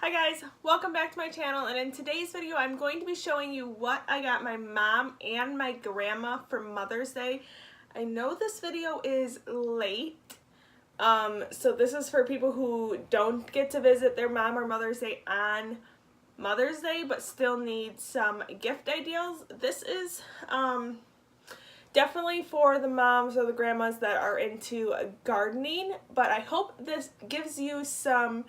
Hi guys, welcome back to my channel, and in today's video I'm going to be showing you what I got my mom and my grandma for Mother's Day. I know this video is late, so this is for people who don't get to visit their mom or Mother's Day on Mother's Day but still need some gift ideas. This is definitely for the moms or the grandmas that are into gardening, but I hope this gives you some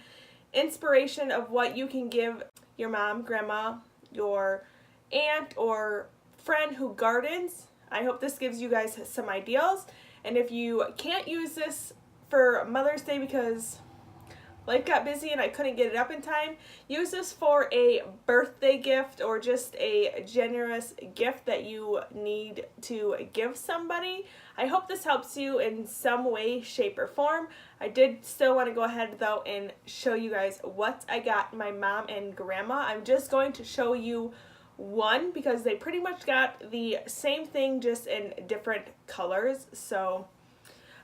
inspiration of what you can give your mom, grandma, your aunt, or friend who gardens. I hope this gives you guys some ideas. And if you can't use this for Mother's Day because life got busy and I couldn't get it up in time, use this for a birthday gift or just a generous gift that you need to give somebody. I hope this helps you in some way, shape, or form. I did still want to go ahead though and show you guys what I got my mom and grandma. I'm just going to show you one because they pretty much got the same thing just in different colors. So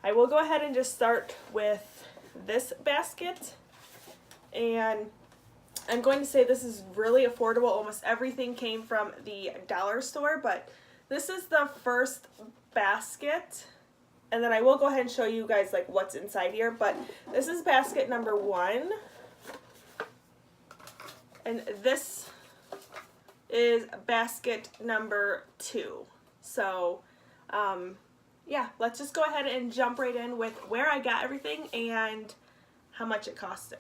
I will go ahead and just start with this basket, and I'm going to say this is really affordable. Almost everything came from the dollar store, but this is the first basket, and then I will go ahead and show you guys like what's inside here. But this is basket number 1, and this is basket number 2. So yeah, let's just go ahead and jump right in with where I got everything and how much it costed.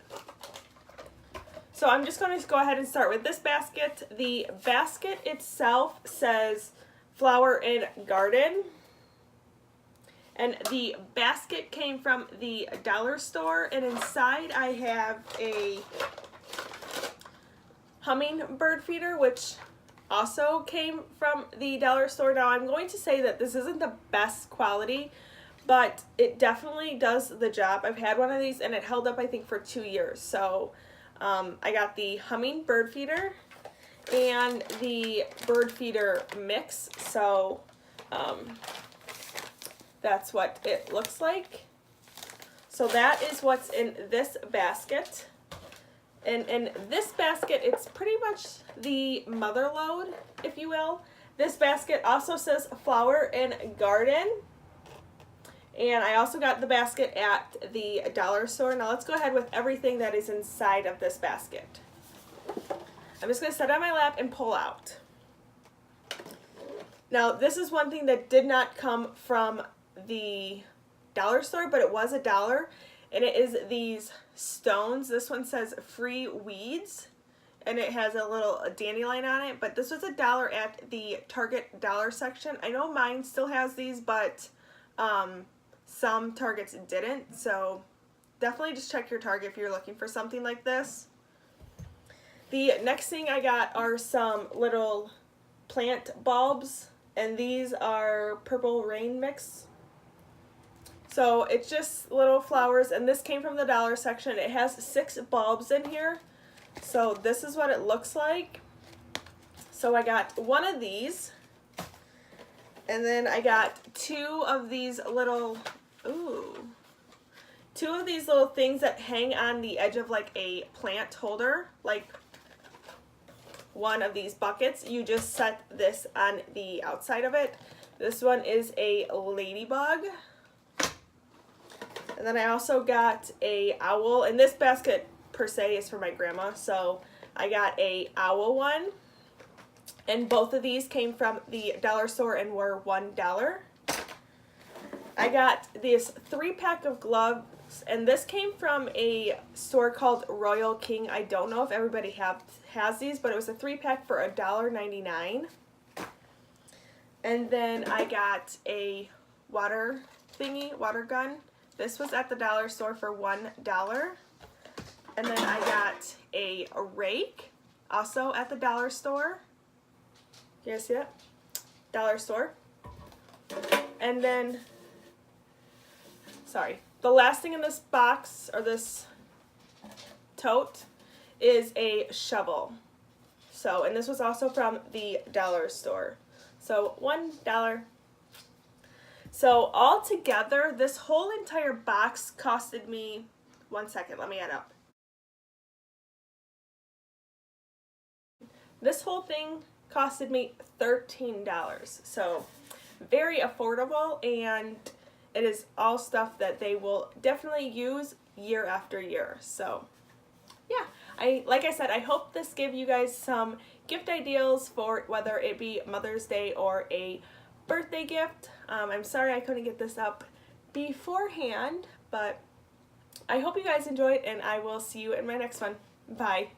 So I'm just going to go ahead and start with this basket. The basket itself says Flower and Garden, and the basket came from the dollar store, and inside I have a hummingbird feeder, which also came from the dollar store. Now I'm going to say that this isn't the best quality, but it definitely does the job. I've had one of these and it held up I think for 2 years. So I got the hummingbird feeder and the bird feeder mix. So that's what it looks like. So that is what's in this basket. And in this basket, it's pretty much the mother load, if you will. This basket also says Flower and Garden. And I also got the basket at the dollar store. Now let's go ahead with everything that is inside of this basket. I'm just going to set it on my lap and pull out. Now this is one thing that did not come from the dollar store, but it was $1. And it is these stones. This one says Free Weeds, and it has a little dandelion on it, but this was $1 at the Target dollar section. I know mine still has these, but some Targets didn't, so definitely just check your Target if you're looking for something like this. The next thing I got are some little plant bulbs, and these are Purple Rain Mix. So it's just little flowers, and this came from the dollar section. It has 6 bulbs in here. So this is what it looks like. So I got one of these, and then I got two of these little things that hang on the edge of like a plant holder, like one of these buckets. You just set this on the outside of it. This one is a ladybug. And then I also got a owl, and this basket per se is for my grandma, so I got a owl one. And both of these came from the dollar store and were $1. I got this 3-pack of gloves, and this came from a store called Royal King. I don't know if everybody has these, but it was a 3-pack for $1.99. And then I got a water gun. This was at the dollar store for $1. And then I got a rake, also at the dollar store. You guys see that? Dollar store. And then, the last thing in this box, or this tote, is a shovel. So, and this was also from the dollar store. So, $1. So all together, this whole entire box costed me, one second, let me add up. This whole thing costed me $13, so very affordable, and it is all stuff that they will definitely use year after year. So yeah, like I said, I hope this gave you guys some gift ideas for whether it be Mother's Day or a birthday gift. I'm sorry I couldn't get this up beforehand, but I hope you guys enjoyed, and I will see you in my next one. Bye.